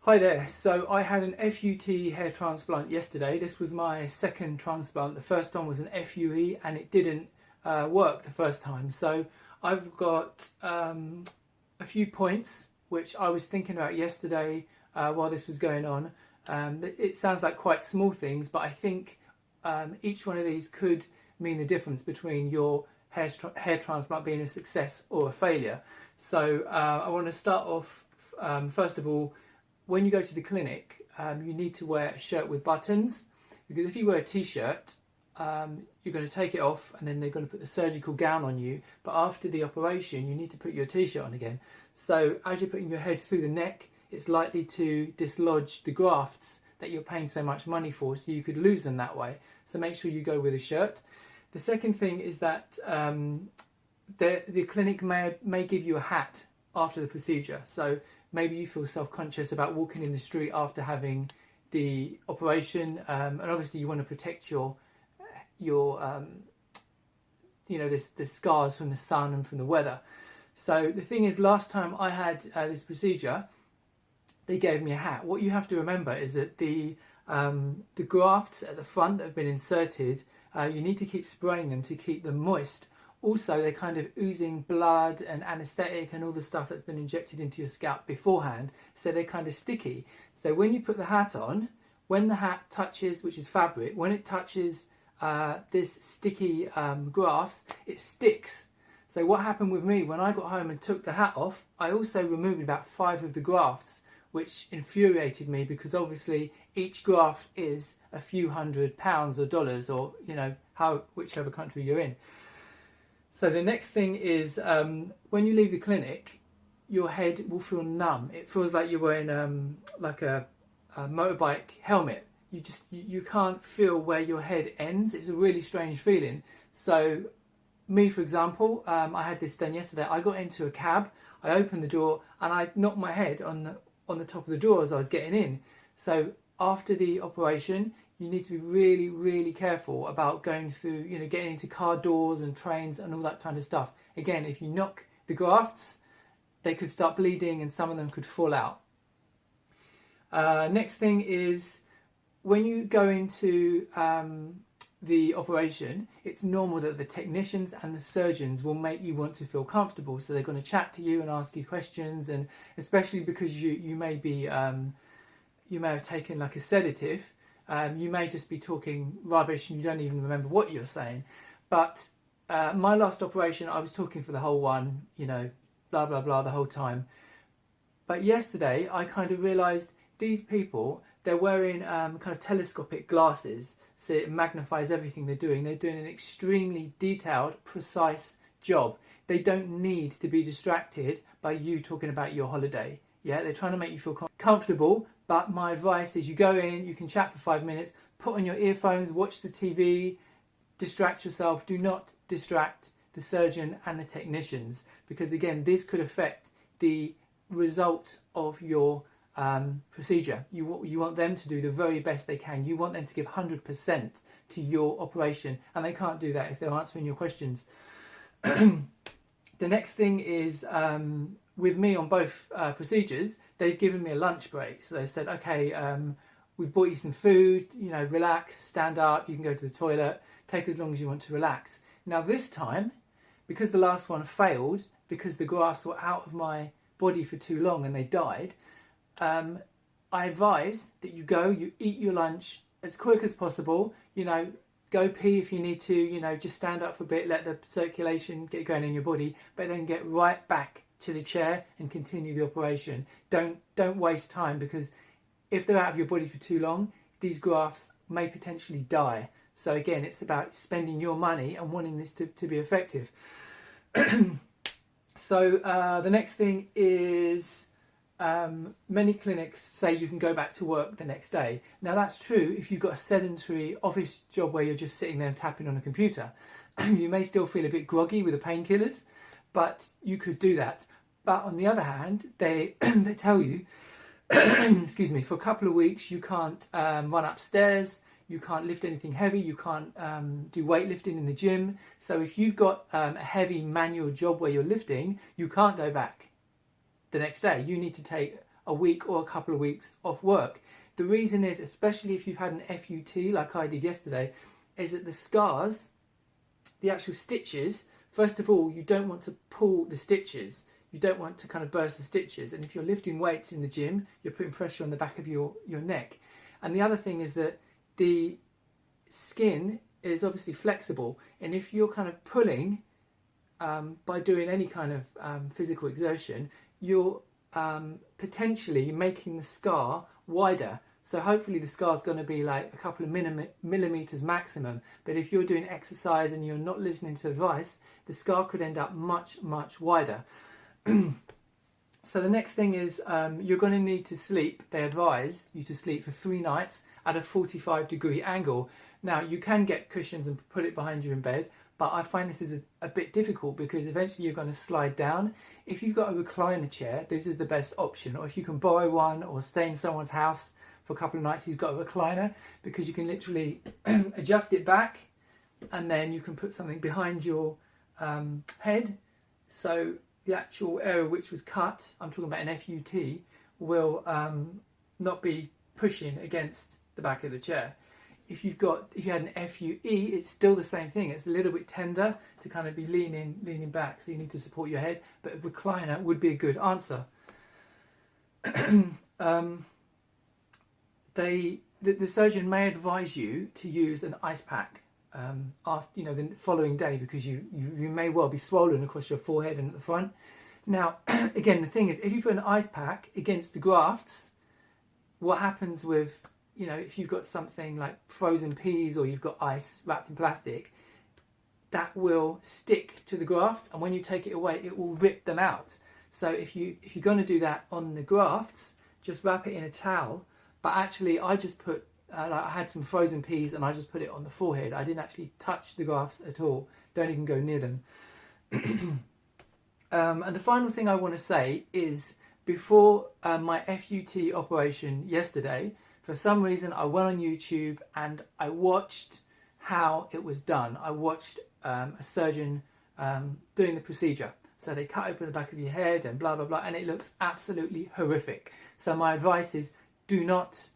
Hi there. So I had an FUT hair transplant yesterday. This was my second transplant. The first one was an FUE and it didn't work the first time. So I've got a few points which I was thinking about yesterday while this was going on. It sounds like quite small things, but I think each one of these could mean the difference between your hair transplant being a success or a failure. So I want to start off first of all. When you go to the clinic, you need to wear a shirt with buttons, because if you wear a t-shirt, you're going to take it off and then they're going to put the surgical gown on you. But after the operation, you need to put your t-shirt on again. So as you're putting your head through the neck, it's likely to dislodge the grafts that you're paying so much money for, so you could lose them that way. So make sure you go with a shirt. The second thing is that the clinic may give you a hat after the procedure. So maybe you feel self-conscious about walking in the street after having the operation, and obviously you want to protect your the scars from the sun and from the weather. So the thing is, last time I had this procedure, they gave me a hat. What you have to remember is that the grafts at the front that have been inserted, you need to keep spraying them to keep them moist. Also, they're kind of oozing blood and anaesthetic and all the stuff that's been injected into your scalp beforehand, so they're kind of sticky. So when you put the hat on, when the hat touches, which is fabric, when it touches this sticky grafts, it sticks. So what happened with me, when I got home and took the hat off, I also removed about 5 of the grafts, which infuriated me, because obviously each graft is a few £100s or dollars, or whichever country you're in. So the next thing is, when you leave the clinic, your head will feel numb. It feels like you're wearing like a motorbike helmet. You can't feel where your head ends. It's a really strange feeling. So me, for example, I had this done yesterday. I got into a cab, I opened the door and I knocked my head on the top of the door as I was getting in. So after the operation, you need to be really, really careful about going through, getting into car doors and trains and all that kind of stuff. Again, if you knock the grafts, they could start bleeding and some of them could fall out. Next thing is, when you go into the operation, it's normal that the technicians and the surgeons will make you want to feel comfortable. So they're going to chat to you and ask you questions, and especially because you may be, you may have taken like a sedative. You may just be talking rubbish and you don't even remember what you're saying. But my last operation, I was talking for the whole one, blah, blah, blah, the whole time. But yesterday, I kind of realised these people, they're wearing kind of telescopic glasses, so it magnifies everything they're doing. They're doing an extremely detailed, precise job. They don't need to be distracted by you talking about your holiday. Yeah, they're trying to make you feel comfortable, but my advice is you go in, you can chat for 5 minutes, put on your earphones, watch the TV, distract yourself. Do not distract the surgeon and the technicians, because again, this could affect the result of your procedure. You want them to do the very best they can. You want them to give 100% to your operation, and they can't do that if they're answering your questions. The next thing is, with me on both procedures, they've given me a lunch break. So they said, okay, we've bought you some food, relax, stand up, you can go to the toilet, take as long as you want to relax. Now this time, because the last one failed, because the grafts were out of my body for too long and they died, I advise that you eat your lunch as quick as possible, go pee if you need to, just stand up for a bit, let the circulation get going in your body, but then get right back to the chair and continue the operation. Don't waste time, because if they're out of your body for too long, these grafts may potentially die. So again, it's about spending your money and wanting this to be effective. So the next thing is, many clinics say you can go back to work the next day. Now that's true if you've got a sedentary office job where you're just sitting there and tapping on a computer. You may still feel a bit groggy with the painkillers, but you could do that. But on the other hand, they tell you, excuse me, for a couple of weeks you can't run upstairs, you can't lift anything heavy, you can't do weightlifting in the gym. So if you've got a heavy manual job where you're lifting, you can't go back the next day. You need to take a week or a couple of weeks off work. The reason is, especially if you've had an FUT like I did yesterday, is that the scars, the actual stitches, first of all, you don't want to pull the stitches. You don't want to kind of burst the stitches. And if you're lifting weights in the gym, you're putting pressure on the back of your neck. And the other thing is that the skin is obviously flexible. And if you're kind of pulling by doing any kind of physical exertion, you're potentially making the scar wider. So hopefully the scar is going to be like a couple of millimeters maximum. But if you're doing exercise and you're not listening to advice, the scar could end up much, much wider. So the next thing is you're going to need to sleep. They advise you to sleep for 3 nights at a 45-degree angle. Now, you can get cushions and put it behind you in bed, but I find this is a bit difficult because eventually you're going to slide down. If you've got a recliner chair, this is the best option. Or if you can borrow one or stay in someone's house for a couple of nights who's got a recliner, because you can literally adjust it back and then you can put something behind your head. So the actual area which was cut, I'm talking about an FUT, will not be pushing against the back of the chair. If you had an FUE, it's still the same thing. It's a little bit tender to kind of be leaning back, so you need to support your head. But a recliner would be a good answer. The surgeon may advise you to use an ice pack after the following day, because you may well be swollen across your forehead and at the front. Now, again, the thing is, if you put an ice pack against the grafts, what happens with if you've got something like frozen peas or you've got ice wrapped in plastic, that will stick to the grafts, and when you take it away, it will rip them out. So if you're going to do that on the grafts, just wrap it in a towel. But actually, I just put I had some frozen peas and I just put it on the forehead. I didn't actually touch the grafts at all. Don't even go near them. And the final thing I want to say is, before my FUT operation yesterday, for some reason I went on YouTube and I watched how it was done. I watched a surgeon doing the procedure. So they cut open the back of your head and blah, blah, blah, and it looks absolutely horrific. So my advice is, do not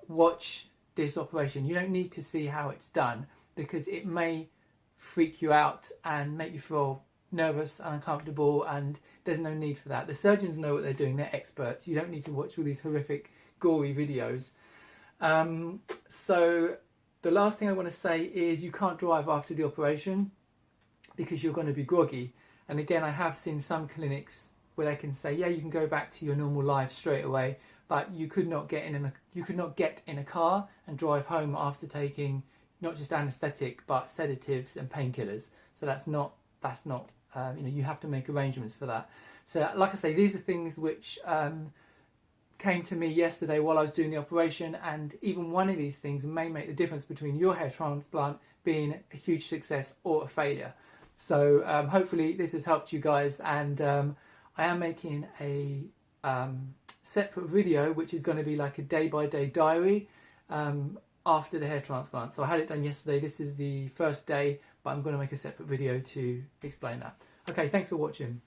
watch this operation. You don't need to see how it's done, because it may freak you out and make you feel nervous and uncomfortable, and there's no need for that. The surgeons know what they're doing. They're experts. You don't need to watch all these horrific, gory videos. So the last thing I want to say is, you can't drive after the operation because you're going to be groggy. And again, I have seen some clinics where they can say, yeah, you can go back to your normal life straight away, but you could not get in a car and drive home after taking not just anaesthetic but sedatives and painkillers. So that's not you have to make arrangements for that. So like I say, these are things which came to me yesterday while I was doing the operation, and even one of these things may make the difference between your hair transplant being a huge success or a failure. So hopefully this has helped you guys, and I am making a separate video which is going to be like a day-by-day diary after the hair transplant. So I had it done yesterday. This is the first day, but I'm going to make a separate video to explain that. Okay, thanks for watching.